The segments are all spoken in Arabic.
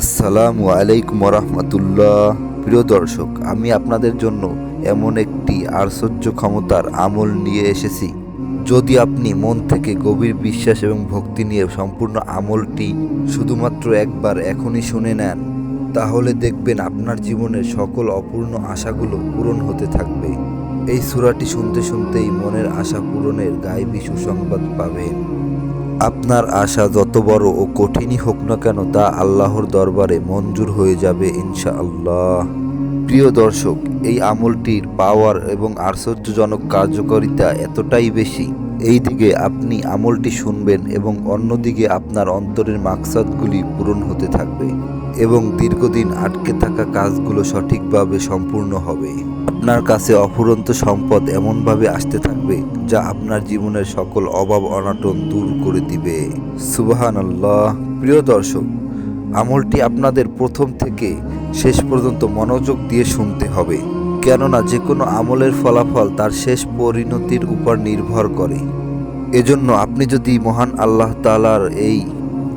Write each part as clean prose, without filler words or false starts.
আসসালামু আলাইকুম রহমতুল্লাহ। প্রিয় দর্শক, আমি আপনাদের জন্য এমন একটি আশ্চর্য ক্ষমতার আমল নিয়ে এসেছি। যদি আপনি মন থেকে গভীর বিশ্বাস এবং ভক্তি নিয়ে সম্পূর্ণ আমলটি শুধুমাত্র একবার এখনই শুনে নেন, তাহলে দেখবেন আপনার জীবনের সকল অপূর্ণ আশাগুলো পূরণ হতে থাকবে। এই সূরাটি শুনতে শুনতেই মনের আশা পূরণের গায়েবী সুসংবাদ পাবেন। আপনার আশা যত বড় ও কঠিনই হোক না কেন, তা আল্লাহর দরবারে মঞ্জুর হয়ে যাবে ইনশাআল্লাহ। প্রিয় দর্শক, এই আমলটির পাওয়ার এবং আশ্চর্যজনক কার্যকারিতা এতটাই বেশি, এই দিকে আপনি আমলটি শুনবেন এবং অন্যদিকে আপনার অন্তরের মাকসাদগুলি পূরণ হতে থাকবে এবং দীর্ঘদিন আটকে থাকা কাজগুলো সঠিকভাবে সম্পূর্ণ হবে। আপনার কাছে অফুরন্ত সম্পদ এমনভাবে আসতে থাকবে যা আপনার জীবনের সকল অভাব অনাটন দূর করে দিবে। সুবহানাল্লাহ। প্রিয় দর্শক, আমলটি আপনাদের প্রথম থেকে শেষ পর্যন্ত মনোযোগ দিয়ে শুনতে হবে, কেননা যে কোনো আমলের ফলাফল তার শেষ পরিণতির উপর নির্ভর করে। এজন্য আপনি যদি মহান আল্লাহ তাআলার এই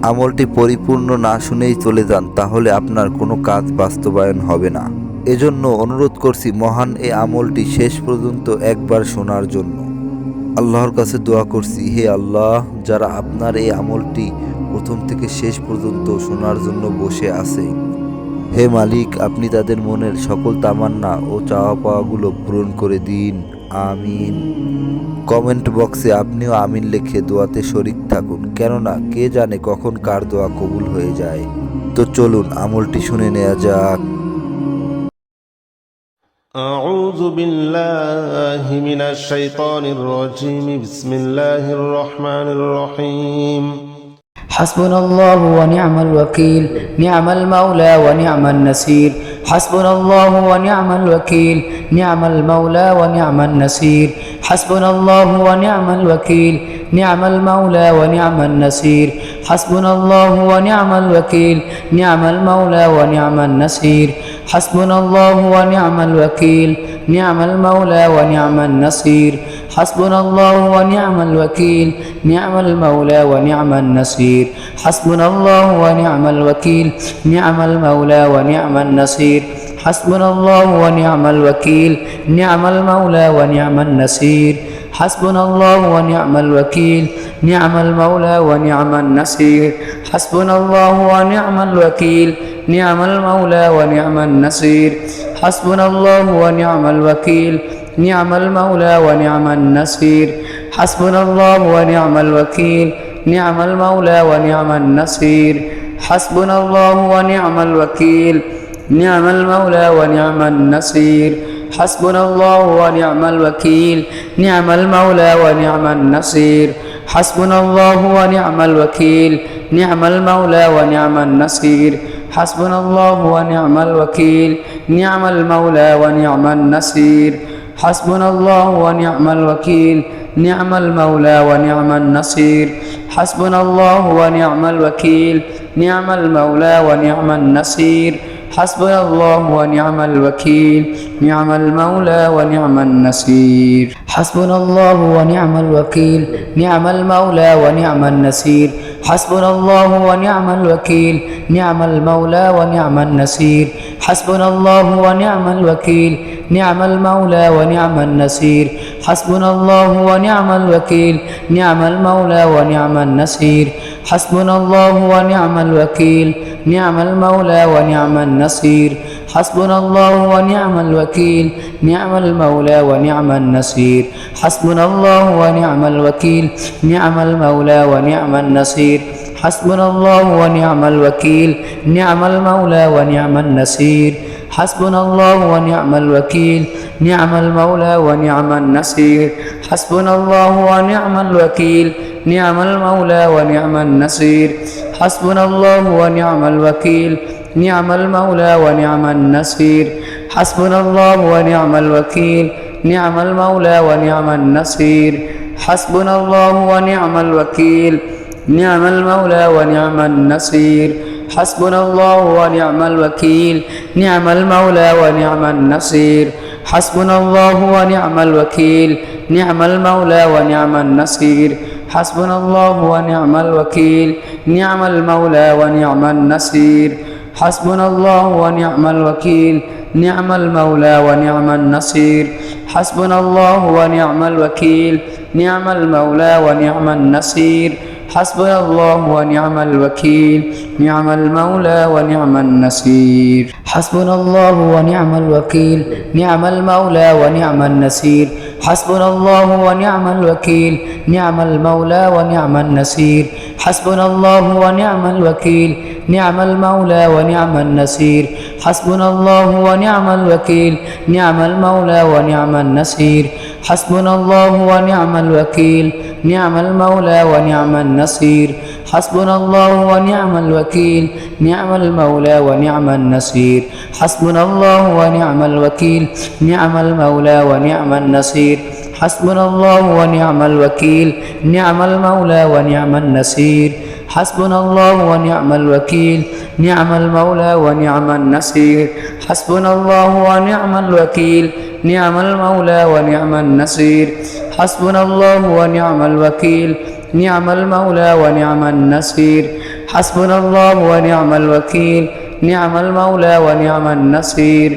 আমলটি পরিপূর্ণ না শুনেই চলে যান, তাহলে আপনার কোনো কাজ বাস্তবায়ন হবে না। এজন্য অনুরোধ করছি মহান এই আমলটি শেষ পর্যন্ত একবার শোনার জন্য। আল্লাহর কাছে দোয়া করছি, হে আল্লাহ, যারা আপনার এই আমলটি প্রথম থেকে শেষ পর্যন্ত শোনার জন্য বসে আছে, হে মালিক, আপনি তাদের মনের সকল তামান্না ও চাওয়া পাওয়াগুলো পূরণ করে দিন। আমিন। কমেন্ট বক্সে আপনিও আমিন লিখে দোয়াতে শরিক থাকুন, কেননা কে জানে কখন কার দোয়া কবুল হয়ে যায়। তো চলুন আমলটি শুনে নেওয়া যাক। أعوذ بالله من الشيطان الرجيم بسم الله الرحمن الرحيم حسبنا الله ونعم الوكيل نعم المولى ونعم النصير حسبنا الله ونعم الوكيل نعم المولى ونعم النصير حسبنا الله ونعم الوكيل نعم المولى ونعم النصير حسبنا الله ونعم الوكيل نعم المولى ونعم النصير حسبنا الله ونعم الوكيل نعم المولى ونعم النصير حسبنا الله ونعم الوكيل نعم المولى ونعم النصير حسبنا الله ونعم الوكيل نعم المولى ونعم النصير حسبنا الله ونعم الوكيل نعم المولى ونعم النصير حسبنا الله ونعم الوكيل نعم المولى ونعم النصير حسبنا الله ونعم الوكيل نعم المولى ونعم النصير حسبنا الله ونعم الوكيل نعم المولى ونعم النصير حسبنا الله ونعم الوكيل نعم المولى ونعم النصير حسبنا الله ونعم الوكيل نعم المولى ونعم النصير حسبنا الله ونعم الوكيل نعم المولى ونعم النصير حسبنا الله ونعم الوكيل نعم المولى ونعم النصير حسبنا الله ونعم الوكيل نعم المولى ونعم النصير حسبنا الله ونعم الوكيل نعم المولى ونعم النصير حسبنا الله ونعم الوكيل نعم المولى ونعم النصير حسبنا الله ونعم الوكيل نعم المولى ونعم النصير حسبنا الله ونعم الوكيل نعم المولى ونعم النصير حسبنا الله ونعم الوكيل نعم المولى ونعم النصير حسبنا الله ونعم الوكيل نعم المولى ونعم النصير حسبنا الله ونعم الوكيل نعم المولى ونعم النصير حسبنا الله ونعم الوكيل نعم المولى ونعم النصير حسبنا الله ونعم الوكيل نعم المولى ونعم النصير حسبنا الله ونعم الوكيل نعم المولى ونعم النصير حسبنا الله ونعم الوكيل نعم المولى ونعم النصير حسبنا الله ونعم الوكيل نعم المولى ونعم النصير حسبنا الله ونعم الوكيل نعم المولى ونعم النصير حسبنا الله ونعم الوكيل نعم المولى ونعم النصير حسبنا الله ونعم الوكيل نعم المولى ونعم النصير حسبنا الله ونعم الوكيل نعم المولى ونعم النصير حسبنا الله ونعم الوكيل نعم المولى ونعم النصير حسبنا الله ونعم الوكيل نعم المولى ونعم النصير حسبنا الله ونعم الوكيل نعم المولى ونعم النصير حسبنا الله ونعم الوكيل نعم المولى ونعم النصير حسبنا الله ونعم الوكيل نعم المولى ونعم النصير حسبنا الله ونعم الوكيل نعم المولى ونعم النصير حسبنا الله ونعم الوكيل نعم المولى ونعم النصير حسبنا الله ونعم الوكيل نعم المولى ونعم النصير حسبنا الله ونعم الوكيل نعم المولى ونعم النصير حسبنا الله ونعم الوكيل نعم المولى ونعم النصير حسبنا الله ونعم الوكيل نعم المولى ونعم النصير حسبنا الله ونعم الوكيل نعم المولى ونعم النصير حسبنا الله ونعم الوكيل نعم المولى ونعم النصير حسبنا الله ونعم الوكيل نعم المولى ونعم النصير حسبنا الله ونعم الوكيل نعم المولى ونعم النصير حسبنا الله ونعم الوكيل نعم المولى ونعم النصير حسبنا الله ونعم الوكيل نعم المولى ونعم النصير حسبنا الله ونعم الوكيل نعم المولى ونعم النصير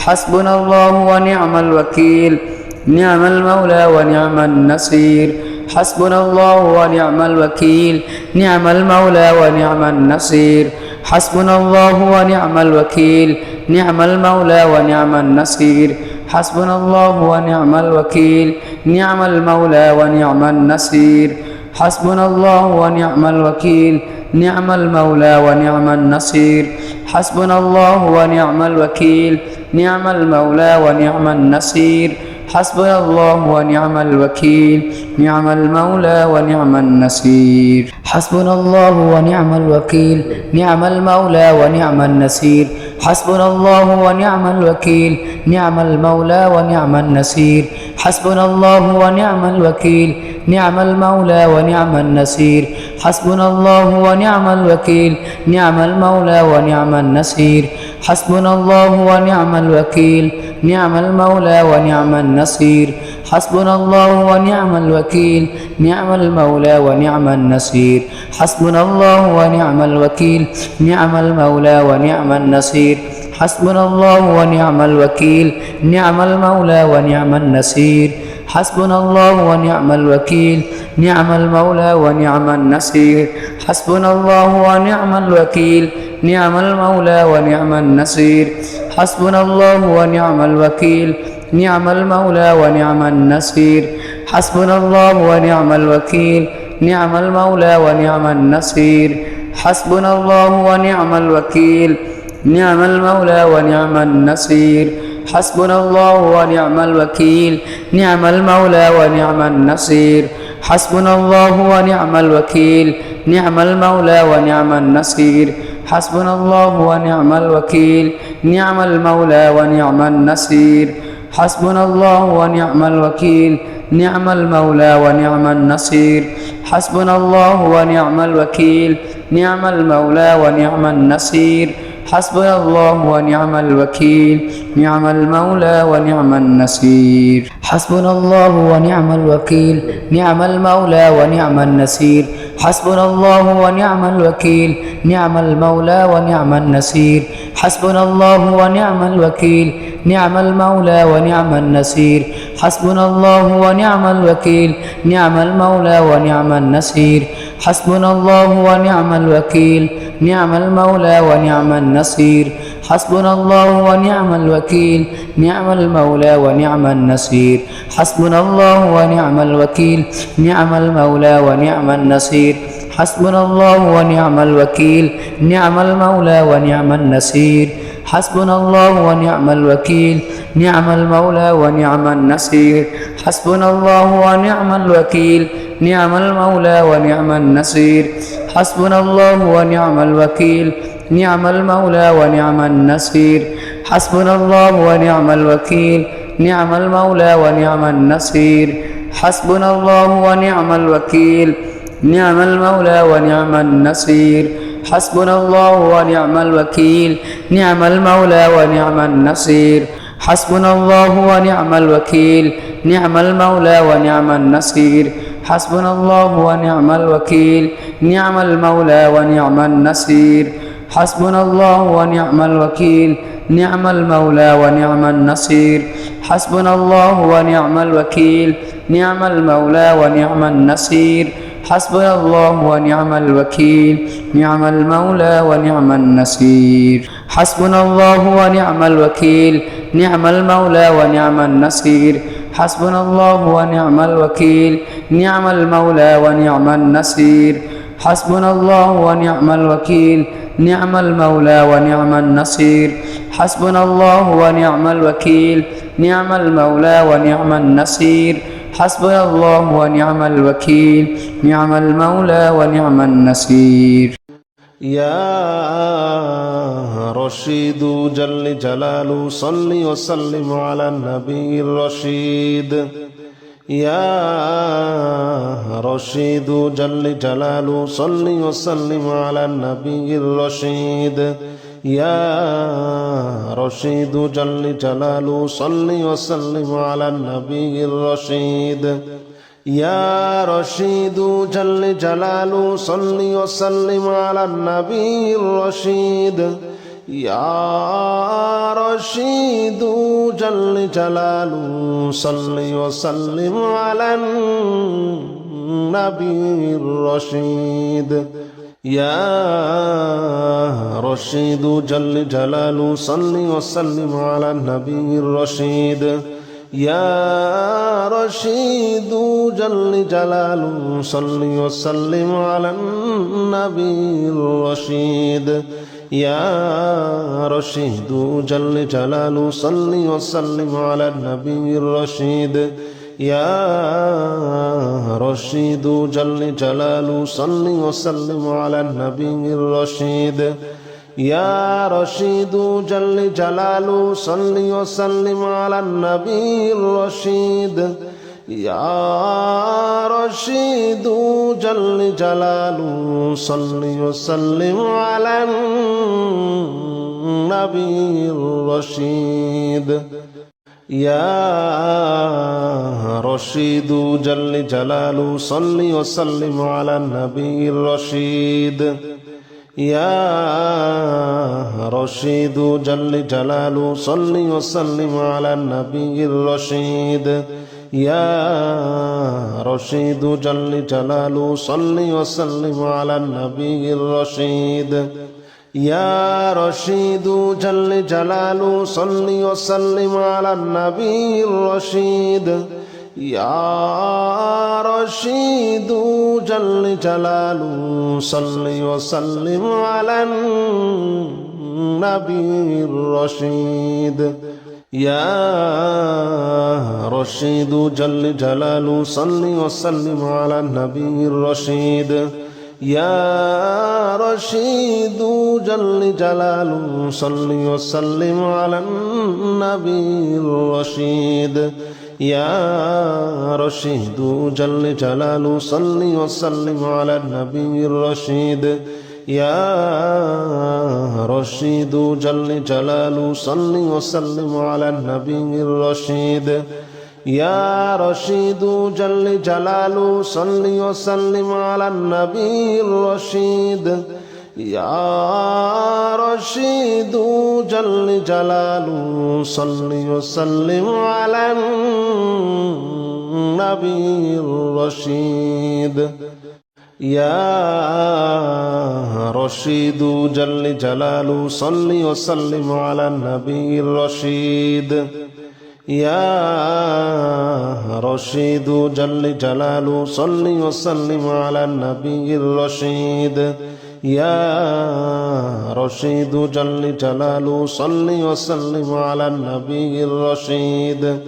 حسبنا الله ونعم الوكيل نعم المولى ونعم النصير حسبنا الله ونعم الوكيل نعم المولى ونعم النصير حسبنا الله ونعم الوكيل نعم المولى ونعم النصير حسبنا الله ونعم الوكيل نعم المولى ونعم النصير حسبنا الله ونعم الوكيل نعم المولى ونعم النصير حسبنا الله ونعم الوكيل نعم المولى ونعم النصير حسبنا الله ونعم الوكيل نعم المولى ونعم النصير حسبنا الله ونعم الوكيل نعم المولى ونعم النصير حسبنا الله ونعم الوكيل نعم المولى ونعم النصير حسبنا الله ونعم الوكيل نعم المولى ونعم النصير حسبنا الله ونعم الوكيل نعم المولى ونعم النصير حسبنا الله ونعم الوكيل نعم المولى ونعم النصير حسبنا الله ونعم الوكيل نعم المولى ونعم النصير حسبنا الله ونعم الوكيل نعم المولى ونعم النصير حسبنا الله ونعم الوكيل نعم المولى ونعم النصير حسبنا الله ونعم الوكيل نعم المولى ونعم النصير حسبنا الله ونعم الوكيل نعم المولى ونعم النصير حسبنا الله ونعم الوكيل نعم المولى ونعم النصير حسبنا الله ونعم الوكيل نعم المولى ونعم النصير حسبنا الله ونعم الوكيل نعم المولى ونعم النصير حسبنا الله ونعم الوكيل نعم المولى ونعم النصير حسبنا الله ونعم الوكيل نعم المولى ونعم النصير حسبنا الله ونعم الوكيل نعم المولى ونعم النصير حسبنا الله ونعم الوكيل نعم المولى ونعم النصير حسبنا الله ونعم الوكيل نعم المولى ونعم النصير حسبنا الله ونعم الوكيل نعم المولى ونعم النصير حسبنا الله ونعم الوكيل نعم المولى ونعم النصير حسبنا الله ونعم الوكيل نعم المولى ونعم النصير حسبنا الله ونعم الوكيل نعم المولى ونعم النصير حسبنا الله ونعم الوكيل نعم المولى ونعم النصير حسبنا الله ونعم الوكيل نعم المولى ونعم النصير حسبنا الله ونعم الوكيل نعم المولى ونعم النصير حسبنا الله ونعم الوكيل نعم المولى ونعم النصير حسبنا الله ونعم الوكيل نعم المولى ونعم النصير حسبنا الله ونعم الوكيل نعم المولى ونعم النصير حسبنا الله ونعم الوكيل نعم المولى ونعم النصير حسبنا الله ونعم الوكيل نعم المولى ونعم النصير حسبنا الله ونعم الوكيل نعم المولى ونعم النصير حسبنا الله ونعم الوكيل نعم المولى ونعم النصير حسبنا الله ونعم الوكيل نعم المولى ونعم النصير حسبنا الله ونعم الوكيل نعم المولى ونعم النصير حسبنا الله ونعم الوكيل نعم المولى ونعم النصير حسبنا الله ونعم الوكيل نعم المولى ونعم النصير حسبنا الله ونعم الوكيل نعم المولى ونعم النصير حسبنا الله ونعم الوكيل نعم المولى ونعم النصير حسبنا الله ونعم الوكيل نعم المولى ونعم النصير حسبنا الله ونعم الوكيل نعم المولى ونعم النصير حسبنا الله ونعم الوكيل نعم المولى ونعم النصير حسبنا الله ونعم الوكيل نعم المولى ونعم النصير حسبنا الله ونعم الوكيل نعم المولى ونعم النصير يا رشيد جل جلاله صل وسلم على النبي الرشيد يا رشيد جل جلاله صل وسلم على النبي الرشيد يا رشيد جل جلاله صل وسلم على النبي الرشيد يا رشيد جل جلاله صل وسلم على النبي الرشيد يا رشيد جل جلاله صل وسلم على النبي الرشيد يا رشيد جل جلاله صل وسلم على النبي الرشيد يا رشيد جل جلاله صل وسلم على النبي الرشيد يا رشيد جل جلاله صل وسلم على النبي الرشيد يا رشيد جل جلاله صل وسلم على النبي الرشيد يا رشيد جل جلاله صل وسلم على النبي الرشيد يا رشيد جل جلاله صل وسلم على النبي الرشيد يا رشيد جل جلاله صل وسلم على النبي الرشيد يا رشيد جل جلاله صل وسلم على النبي الرشيد يا رشيد جل جلاله صل وسلم على النبي الرشيد يا رشيد جل جلاله صل وسلم على النبي الرشيد يا رشيد جل جلاله صل وسلم على النبي الرشيد يا رشيد جل جلاله صل وسلم على النبي الرشيد يا رشيد جل جلاله صل وسلم على النبي الرشيد يا رشيد جل جلاله صل وسلم على النبي الرشيد يا رشيد جل جلاله صل وسلم على النبي الرشيد يا رشيد جل جلاله صل وسلم على النبي الرشيد يا رشيد جل جلاله صل وسلم على النبي الرشيد يا رشيد جل جلاله صل وسلم على النبي الرشيد يا رشيد جل جلاله صل وسلم على النبي الرشيد يا رشيد جل جلاله صل وسلم على النبي الرشيد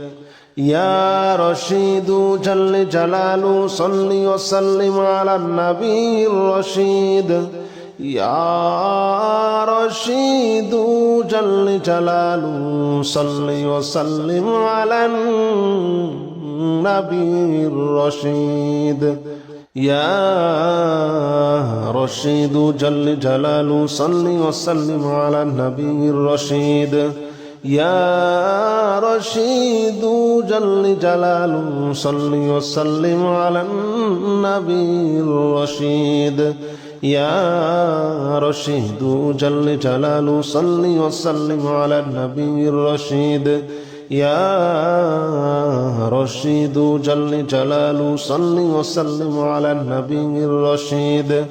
يا رشيد جل جلاله صل وسلم على النبي الرشيد يا رشيد جل جلاله صل وسلم على النبي الرشيد يا رشيد جل جلاله صل وسلم على النبي الرشيد يا رشيد جل جلاله صل وسلم على النبي الرشيد يا رشيد جل جلاله صل وسلم على النبي الرشيد يا رشيد جل جلاله صل وسلم على النبي الرشيد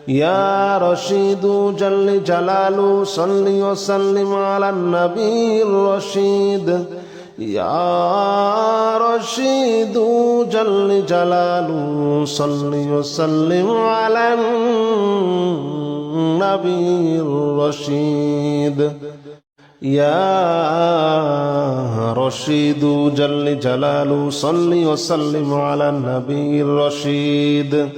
يا رشيد جل جلاله صل وسلم على النبي الرشيد يا رشيد جل جلاله صل وسلم على النبي الرشيد يا رشيد جل جلاله صل وسلم على النبي الرشيد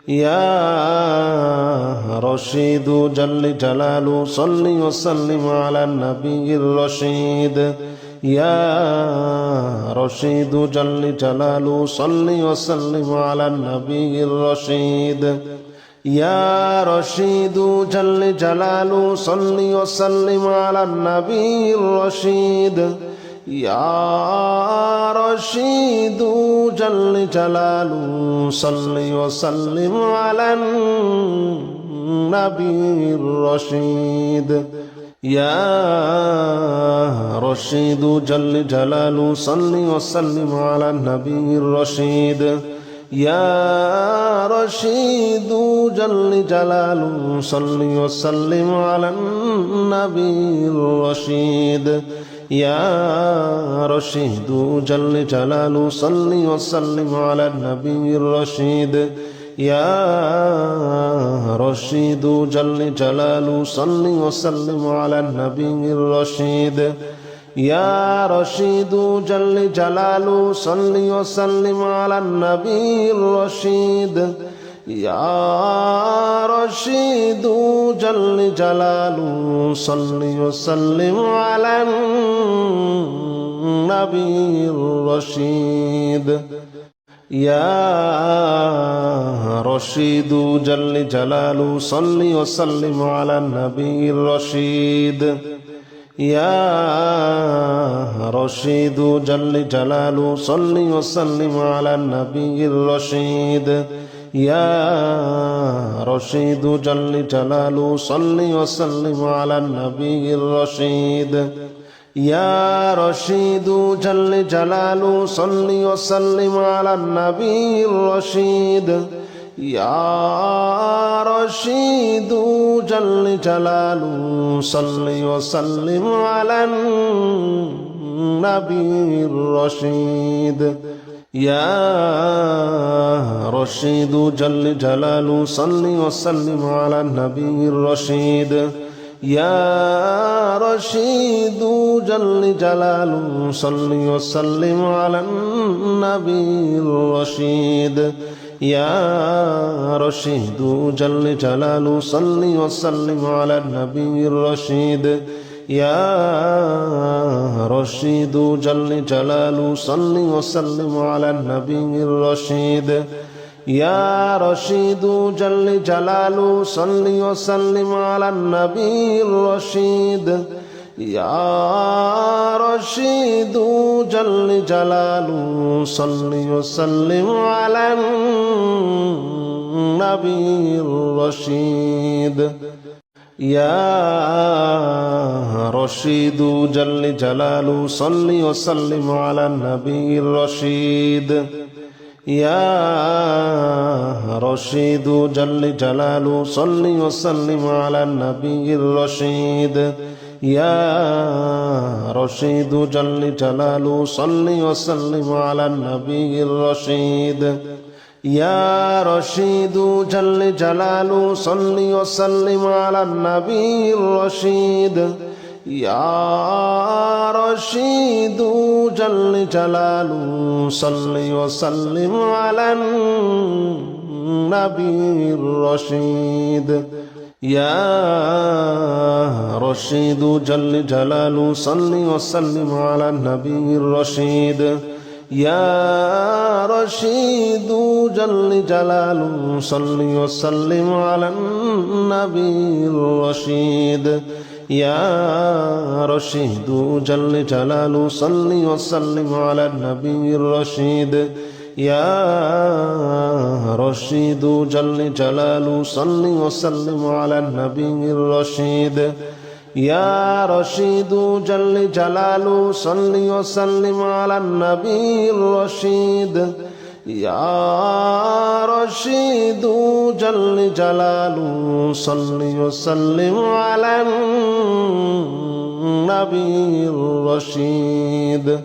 يا رشيد جل جلاله صل وسلم على النبي الرشيد يا رشيد جل جلاله صل وسلم على النبي الرشيد يا رشيد جل جلاله صل وسلم على النبي الرشيد يا رشيد جل جلاله صل وسلم على النبي الرشيد يا رشيد جل جلاله صل وسلم على النبي الرشيد يا رشيد جل جلاله صل وسلم على النبي الرشيد يا رشيد جل جلاله صل وسلم على النبي الرشيد يا رشيد جل جلاله صل وسلم على النبي الرشيد يا رشيد جل جلاله صل وسلم على النبي الرشيد يا رشيد جل جلاله صل وسلم على النبي الرشيد يا رشيد جل جلاله صل وسلم على النبي الرشيد يا رشيد جل جلاله صل وسلم على النبي الرشيد يا رشيد جل جلاله صل وسلم على النبي الرشيد يا رشيد جل جلاله صل وسلم على النبي الرشيد يا رشيد جل جلاله صل وسلم على النبي الرشيد يا رشيد جل جلاله صل وسلم على النبي الرشيد يا رشيد جل جلاله صل وسلم على النبي الرشيد يا رشيد جل جلاله صل وسلم على النبي الرشيد يا رشيد جل جلاله صل وسلم على النبي الرشيد يا رشيد جل جلاله صل وسلم على النبي الرشيد يا رشيد جل جلاله صل وسلم على النبي الرشيد يا رشيد جل جلاله صل وسلم على النبي الرشيد يا رشيد جل جلاله صل وسلم على النبي الرشيد يا رشيد جل جلاله صل وسلم على النبي الرشيد يا رشيد جل جلاله صل وسلم على النبي الرشيد يا رشيد جل جلاله صل وسلم على النبي الرشيد يا رشيد جل جلاله صل وسلم على النبي الرشيد يا رشيد جل جلاله صل وسلم على النبي الرشيد يا رشيد جل جلاله صل وسلم على النبي الرشيد يا رشيد جل جلاله صل وسلم على النبي الرشيد يا رشيد جل جلاله صل وسلم على النبي الرشيد يا رشيد جل جلاله صل وسلم على النبي الرشيد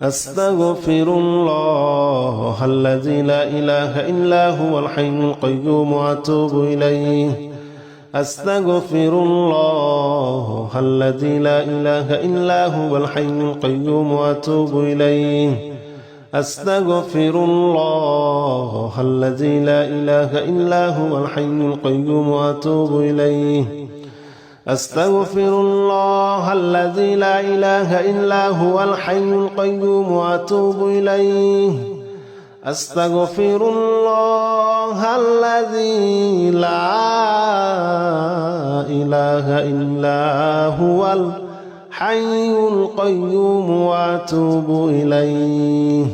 أستغفر الله الذي لا إله إلا هو الحي القيوم وأتوب إليه أستغفر الله الذي لا إله إلا هو الحي القيوم وأتوب إليه أستغفر الله الذي لا إله إلا هو الحي القيوم وأتوب إليه أستغفر الله الذي لا إله إلا هو الحي القيوم وأتوب إليه أستغفر الله الذي لا إله إلا هو الحي القيوم وأتوب إليه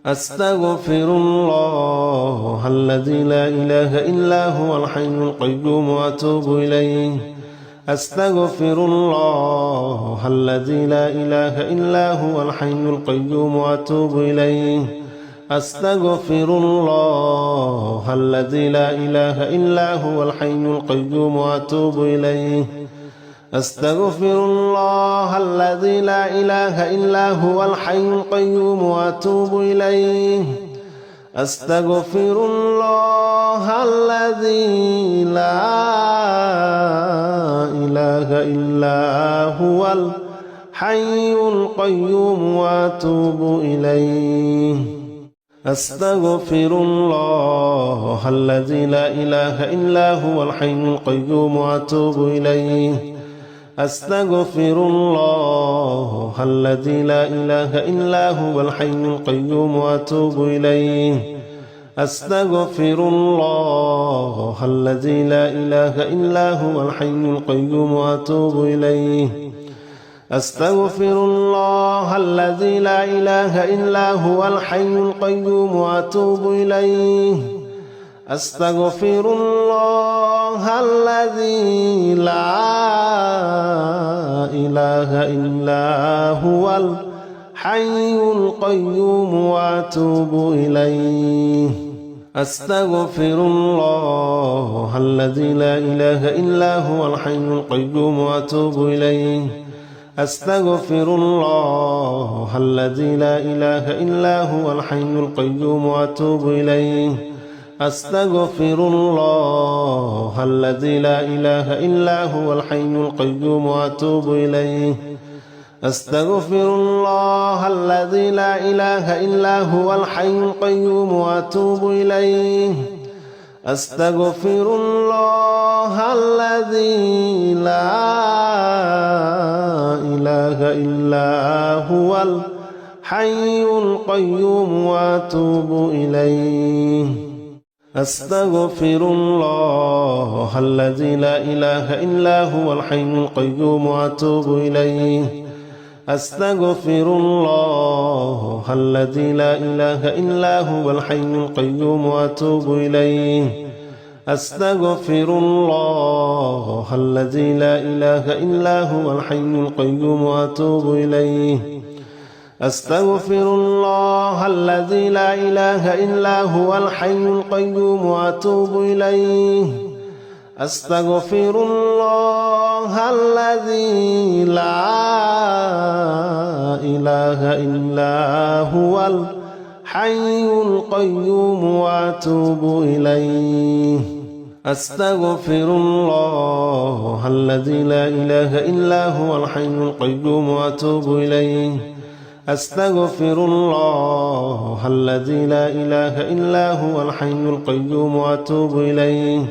أستغفر الله الذي لا إله إلا هو الحي القيوم وأتوب إليه أستغفر الله الذي لا إله إلا هو الحي القيوم وأتوب إليه أستغفر الله الذي لا إله إلا هو الحي القيوم وأتوب إليه أستغفر الله الذي لا إله إلا هو الحي القيوم وأتوب إليه أستغفر الله الذي لا إله إلا هو الحي القيوم وأتوب إليه أستغفر الله الذي لا إله إلا هو الحي القيوم وأتوب إليه أستغفر الله الذي لا إله إلا هو الحي القيوم وأتوب إليه أستغفر الله الذي لا إله إلا هو الحي القيوم وأتوب إليه أستغفر الله الذي لا إله إلا هو الحي القيوم وأتوب إليه أستغفر الله الذي لا إله إلا هو الحي القيوم وأتوب إليه أستغفر الله الذي لا إله إلا هو الحي القيوم وأتوب إليه أستغفر الله الذي لا إله إلا هو الحي القيوم وأتوب إليه أستغفر الله الذي لا إله إلا هو الحي القيوم وأتوب إليه أستغفر الله الذي لا إله إلا هو الحي القيوم وأتوب إليه أستغفر الله الذي لا إله إلا هو الحي القيوم وأتوب إليه أستغفر الله الذي لا إله إلا هو الحي القيوم وأتوب إليه أستغفر الله الذي لا إله إلا هو الحي القيوم وأتوب إليه أستغفر الله الذي لا إله إلا هو الحي القيوم وأتوب إليه أستغفر الله الذي لا إله إلا هو الحي القيوم وأتوب إليه أستغفر الله الذي لا إله إلا هو الحي القيوم وأتوب إليه أستغفر الله الذي لا إله إلا هو الحي القيوم وأتوب إليه أستغفر الله الذي لا إله إلا هو الحي القيوم وأتوب إليه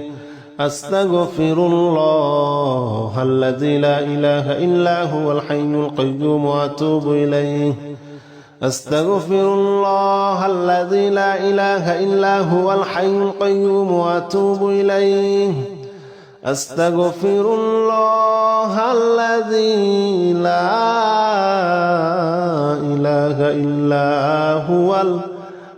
أستغفر الله الذي لا إله إلا هو الحي القيوم وأتوب إليه أستغفر الله الذي لا إله إلا هو الحي القيوم وأتوب إليه أستغفر الله الذي لا إله إلا هو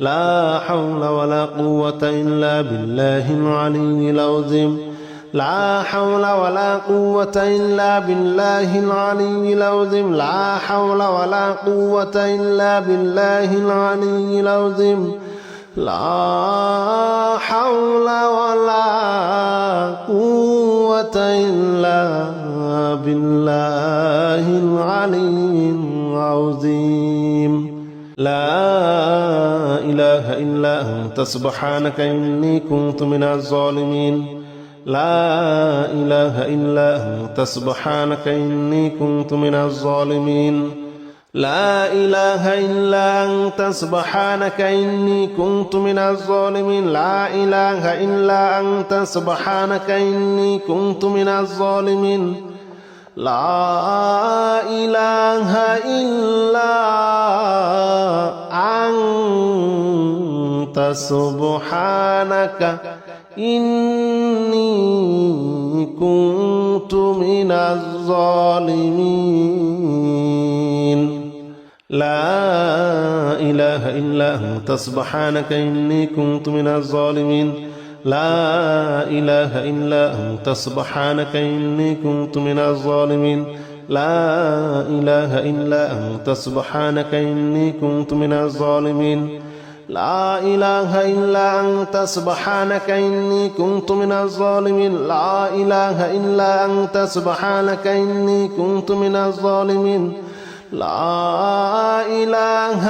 لا حول ولا قوة إلا بالله العلي العظيم لا حول ولا قوة إلا بالله العلي العظيم لا حول ولا قوة إلا بالله العلي العظيم لا حول ولا قوة إلا بالله العلي العظيم لا إله إلا أنت سبحانك إني كنت من الظالمين لا إله إلا أنت سبحانك إني كنت من الظالمين لا إله إلا أنت سبحانك إني كنت من الظالمين لا إله إلا أنت سبحانك إني كنت من الظالمين لا إله إلا أنت سبحانك إني كنت من الظالمين لا إله إلا أنت سبحانك إني كنت من الظالمين لا إله إلا أنت سبحانك إني كنت من الظالمين لا إله إلا أنت سبحانك إني كنت من الظالمين لا إله إلا أنت سبحانك إني كنت من الظالمين لا إله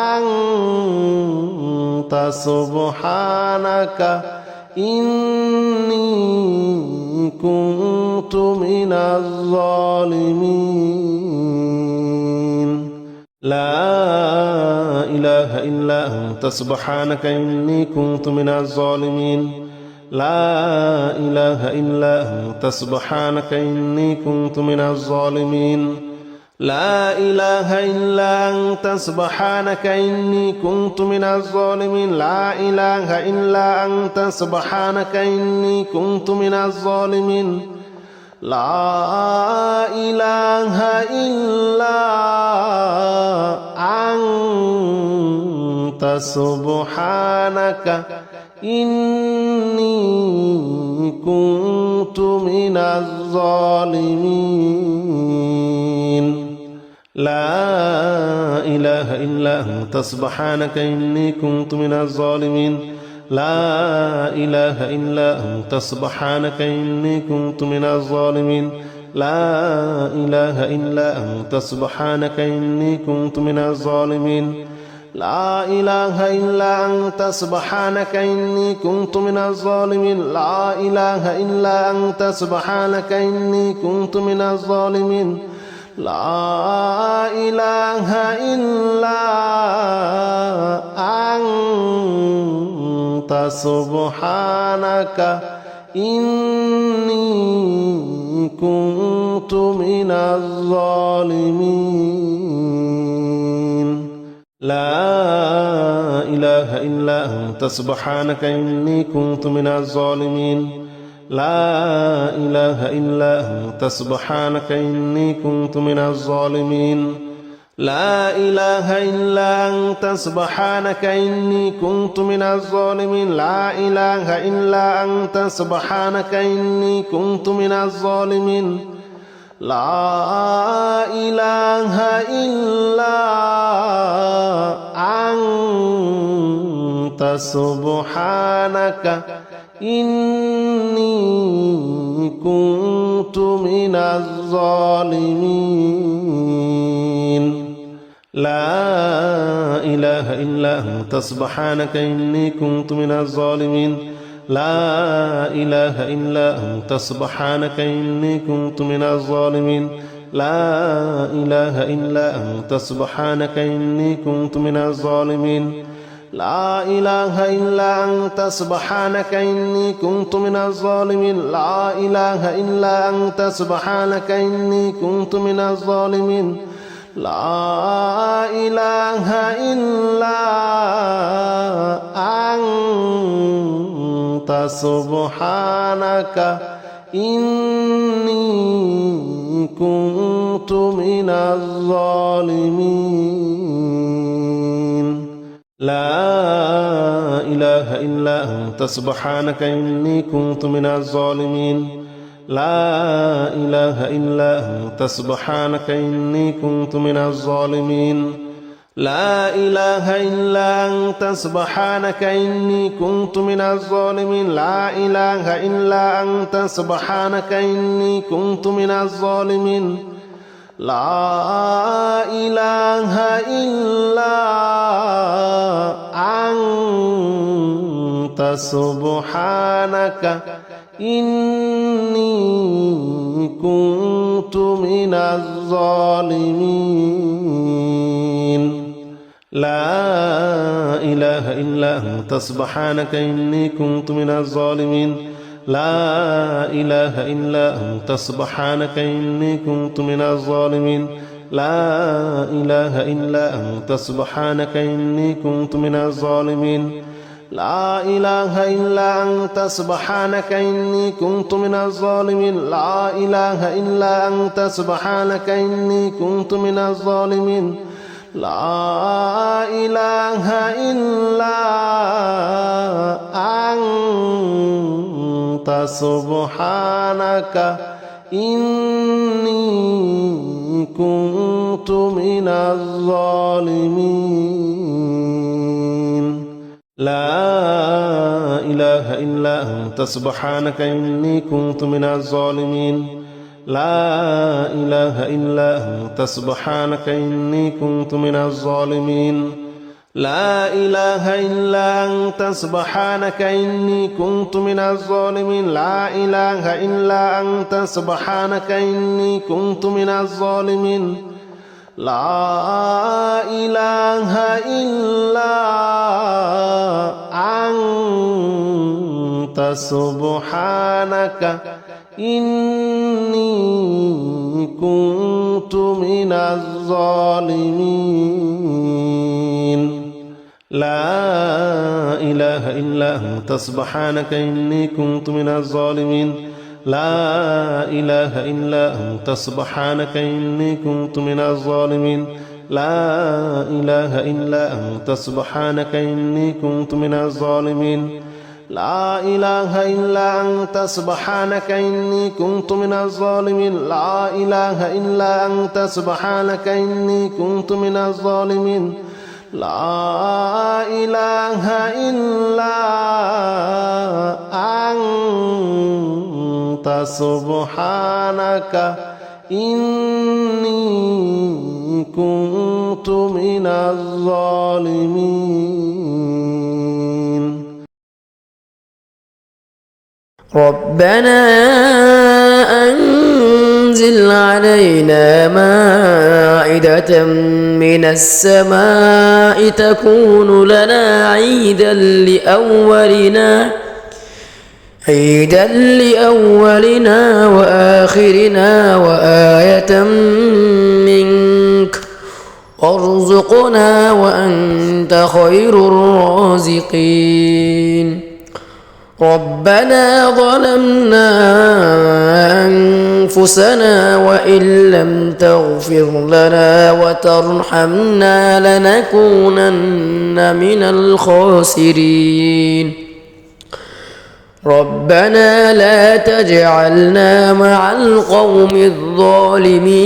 إلا أنت سبحانك إني كنت من الظالمين لا إله إلا أنت سبحانك إني كنت من الظالمين لا إله إلا أنت سبحانك إني كنت من الظالمين لا إله إلا أنت سبحانك إني كنت من الظالمين لا إله إلا أنت سبحانك إني كنت من الظالمين لا إله إلا أنت سبحانك إني كنت من الظالمين لا إله إلا أنت سبحانك إني كنت من الظالمين لا إله إلا أنت سبحانك إني كنت من الظالمين لا إله إلا أنت سبحانك إني كنت من الظالمين لا إله إلا أنت سبحانك إني كنت من الظالمين لا إله إلا أنت سبحانك إني كنت من الظالمين لا إله إلا أنت سبحانك إني كنت من الظالمين لا إله إلا أنت سبحانك إني كنت من الظالمين لا إله إلا أنت سبحانك إني كنت من الظالمين لا إله إلا أنت سبحانك إني كنت من الظالمين لا إله إلا أنت سبحانك إني كنت من الظالمين لا إله إلا أنت سبحانك إني كنت من الظالمين لا إله إلا أنت سبحانك إني كنت من الظالمين لا إله إلا أنت سبحانك إني كنت من الظالمين لا إله إلا أنت سبحانك إني كنت من الظالمين لا إله إلا أنت سبحانك إني كنت من الظالمين لا إله إلا أنت سبحانك إني كنت من الظالمين لا إله إلا أنت سبحانك إني كنت من الظالمين لا إله إلا أنت سبحانك إني كنت من الظالمين لا إله إلا أنت سبحانك إني كنت من الظالمين لا إله إلا أنت سبحانك إني كنت من الظالمين لا إله إلا أنت سبحانك إني كنت من الظالمين لا إله إلا أنت سبحانك إني كنت من الظالمين لا إله إلا أنت سبحانك إني كنت من الظالمين لا إله إلا أنت سبحانك إني كنت من الظالمين لا إله إلا أنت سبحانك إني كنت من الظالمين لا إله إلا أنت سبحانك إني كنت من الظالمين لا إله إلا أنت سبحانك إني كنت من الظالمين لا إله إلا أنت سبحانك إني كنت من الظالمين لا إله إلا أنت سبحانك إني كنت من الظالمين لا إله إلا أنت سبحانك إني كنت من الظالمين لا إله إلا أنت سبحانك إني كنت من الظالمين لا إله إلا أنت سبحانك إني كنت من الظالمين لا إله إلا أنت سبحانك إني كنت من الظالمين لا إله إلا أنت سبحانك إني كنت من الظالمين لا إله إلا أنت سبحانك إني كنت من الظالمين لا إله إلا أنت سبحانك إني كنت من الظالمين لا إله إلا أنت سبحانك إني كنت من الظالمين لا إله إلا أنت سبحانك إني كنت من الظالمين لا إله إلا أنت سبحانك إني كنت من الظالمين لا إله إلا أنت سبحانك إني كنت من الظالمين ربنا أنزل علينا مائدة من السماء تكون لنا عيدا لأولنا وآخرنا وآية منك وارزقنا وأنت خير الرازقين ربنا ظلمنا أنفسنا وإن لم تغفر لنا وترحمنا لنكونن من الخاسرين ربنا لا تجعلنا مع القوم الظالمين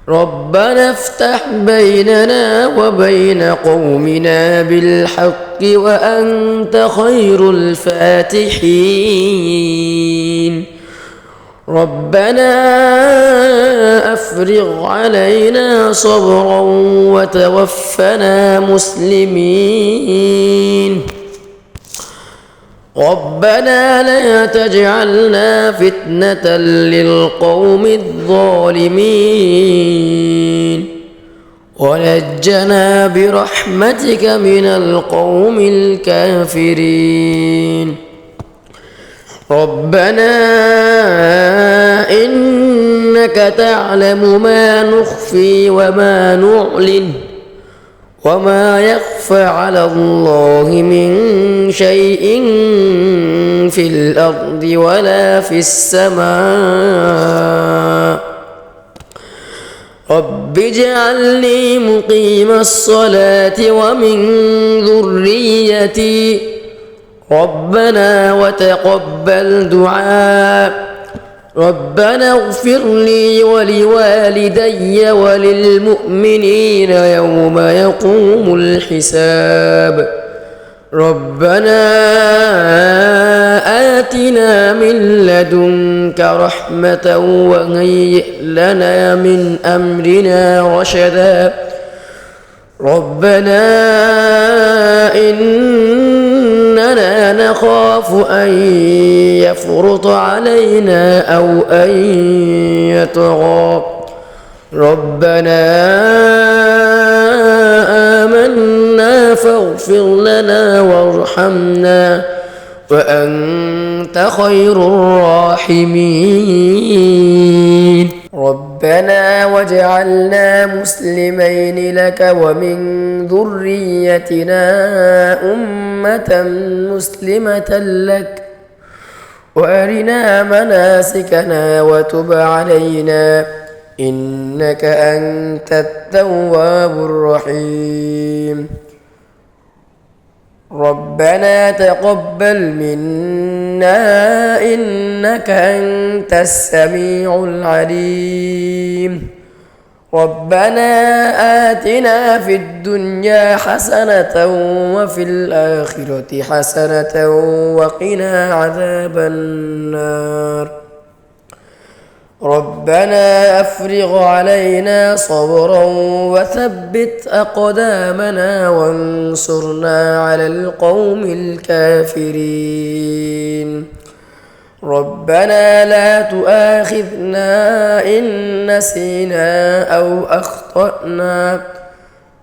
ربنا افتح بيننا وبين قومنا بالحق وأنت خير الفاتحين ربنا أفرغ علينا صبرا وتوفنا مسلمين ربنا لا تجعلنا فتنة للقوم الظالمين ونجنا برحمتك من القوم الكافرين ربنا إنك تعلم ما نخفي وما نعلن وما يخفى على الله من شيء في الأرض ولا في السماء رب اجعلني مقيم الصلاة ومن ذريتي ربنا وتقبل دعاء ربنا اغفر لي ولوالدي وللمؤمنين يوم يقوم الحساب ربنا آتنا من لدنك رحمة وهيئ لنا من أمرنا رشدا ربنا إننا نخاف أن يفرط علينا أو أن يطغى ربنا آمنا فاغفر لنا وارحمنا وأنت خير الراحمين ربنا واجعلنا مسلمين لك ومن ذريتنا أمة مسلمة لك وأرنا مناسكنا وتب علينا إنك أنت التواب الرحيم ربنا تقبل منا إنك أنت السميع العليم ربنا آتنا في الدنيا حسنة وفي الآخرة حسنة وقنا عذاب النار ربنا أفرغ علينا صبرا وثبت أقدامنا وانصرنا على القوم الكافرين ربنا لا تؤاخذنا إن نسينا أو أخطأنا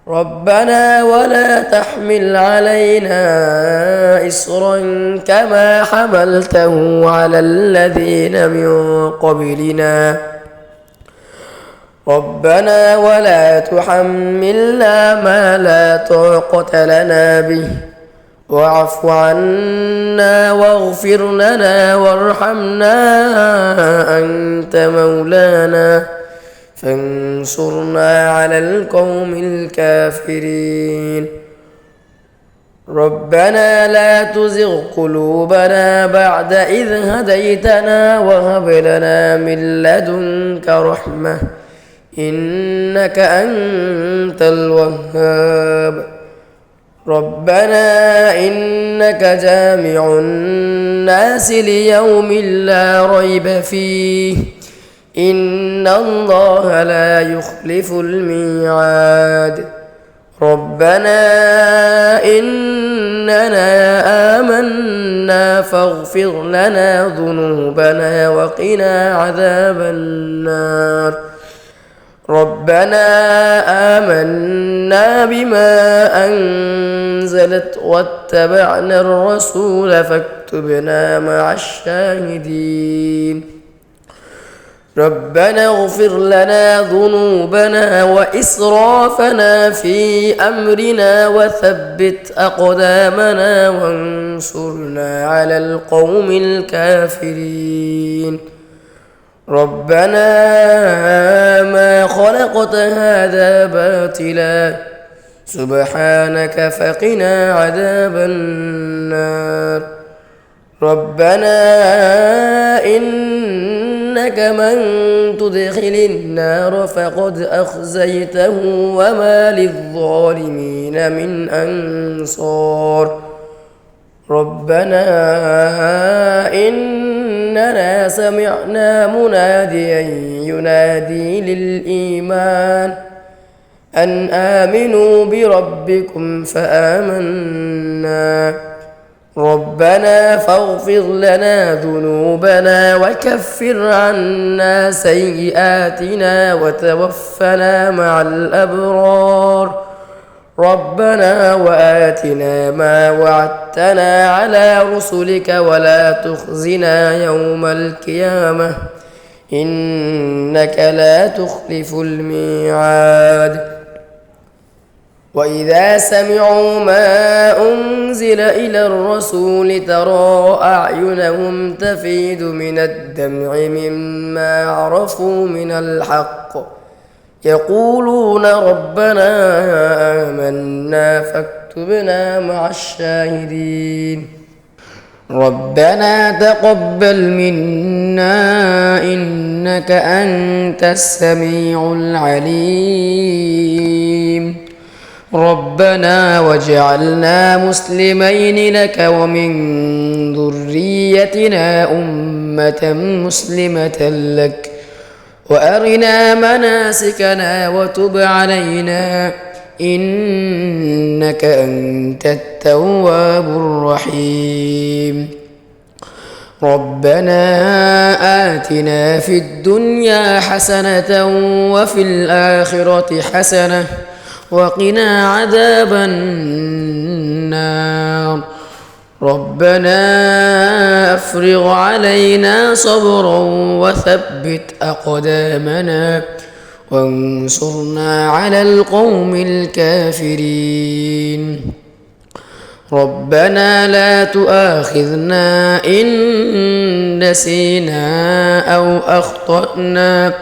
ربنا ولا تحمل علينا إصرا كما حملته على الذين من قبلنا ربنا ولا تحملنا ما لا طاقة لنا به واعف عنا واغفر لنا وارحمنا أنت مولانا فانصرنا على القوم الكافرين ربنا لا تزغ قلوبنا بعد إذ هديتنا وهب لنا من لدنك رحمة إنك أنت الوهاب ربنا إنك جامع الناس ليوم لا ريب فيه إن الله لا يخلف الميعاد ربنا إننا آمنا فاغفر لنا ذنوبنا وقنا عذاب النار ربنا آمنا بما أنزلت واتبعنا الرسول فاكتبنا مع الشاهدين ربنا اغفر لنا ذنوبنا وإسرافنا في أمرنا وثبت أقدامنا وانصرنا على القوم الكافرين ربنا ما خلقت هذا باطلا سبحانك فقنا عذاب النار ربنا إنك من تدخل النار فقد أخزيته وما للظالمين من أنصار ربنا إننا سمعنا مناديا ينادي للإيمان أن آمنوا بربكم فآمنا ربنا فاغفر لنا ذنوبنا وكفر عنا سيئاتنا وتوفنا مع الأبرار ربنا وآتنا ما وعدتنا على رسلك ولا تخزنا يوم القيامة إنك لا تخلف الميعاد وإذا سمعوا ما أنزل إلى الرسول ترى أعينهم تفيض من الدمع مما عرفوا من الحق يقولون ربنا آمنا فاكتبنا مع الشاهدين ربنا تقبل منا إنك أنت السميع العليم ربنا واجعلنا مسلمين لك ومن ذريتنا أمة مسلمة لك وأرنا مناسكنا وتب علينا إنك أنت التواب الرحيم ربنا آتنا في الدنيا حسنة وفي الآخرة حسنة وقنا عذاب النار ربنا أفرغ علينا صبرا وثبت أقدامنا وانصرنا على القوم الكافرين ربنا لا تؤاخذنا إن نسينا أو أخطأنا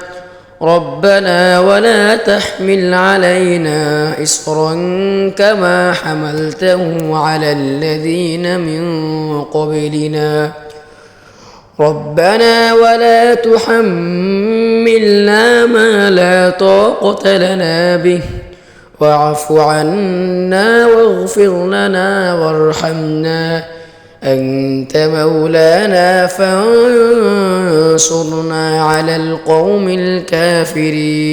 ربنا ولا تحمل علينا إصرا كما حملته على الذين من قبلنا ربنا ولا تحملنا ما لا طاقة لنا به واعف عنا واغفر لنا وارحمنا أنت مولانا فانصرنا على القوم الكافرين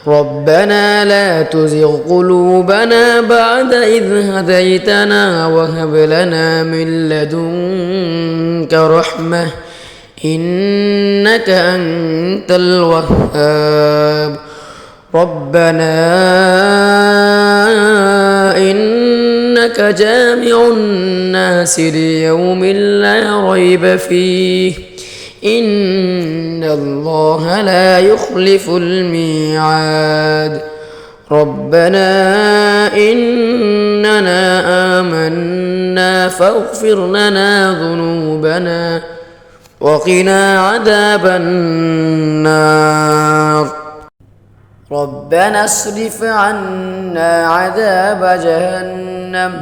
ربنا لا تزغ قلوبنا بعد إذ هديتنا وهب لنا من لدنك رحمة إنك أنت الوهاب ربنا إنك جامع الناس ليوم لا ريب فيه إن الله لا يخلف الميعاد ربنا إننا آمنا فاغفر لنا ذنوبنا وقنا عذاب النار ربنا اصرف عنا عذاب جهنم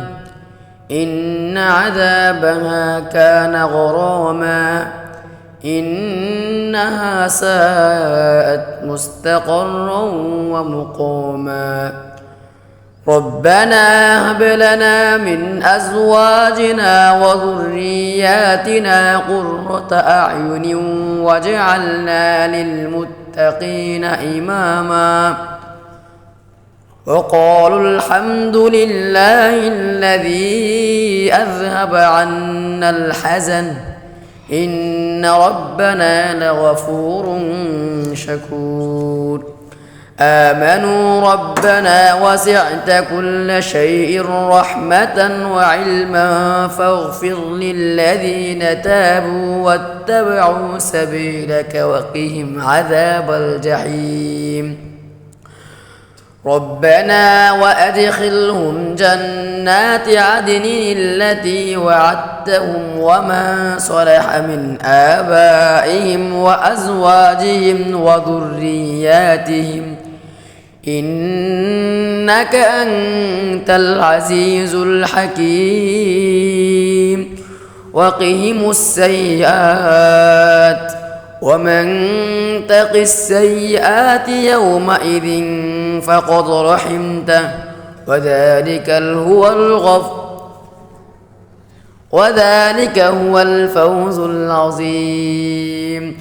إن عذابها كان غراما إنها ساءت مستقرا ومقاما ربنا هب لنا من أزواجنا وذرياتنا قرة أعين واجعلنا للمتقين إماما وقالوا الحمد لله الذي أذهب عنا الحزن إن ربنا لغفور شكور آمنوا ربنا وسعت كل شيء رحمة وعلما فاغفر للذين تابوا واتبعوا سبيلك وقهم عذاب الجحيم ربنا وأدخلهم جنات عدن التي وعدتهم ومن صلح من آبائهم وأزواجهم وذرياتهم إنك أنت العزيز الحكيم وقهم السيئات ومن تق السيئات يومئذ فقد رحمته وذلك هو الفوز العظيم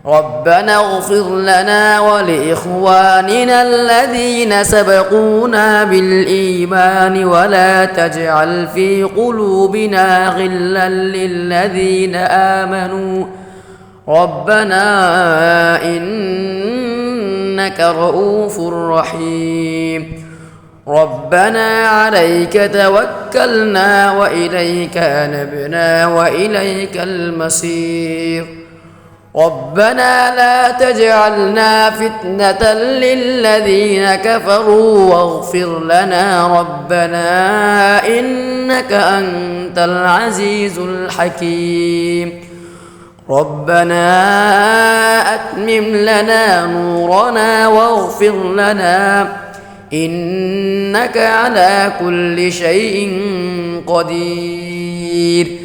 ربنا اغفر لنا ولإخواننا الذين سبقونا بالإيمان ولا تجعل في قلوبنا غلا للذين آمنوا ربنا إنك رؤوف رحيم ربنا عليك توكلنا وإليك أنبنا وإليك المصير ربنا لا تجعلنا فتنة للذين كفروا واغفر لنا ربنا إنك أنت العزيز الحكيم ربنا أتمم لنا نورنا واغفر لنا إنك على كل شيء قدير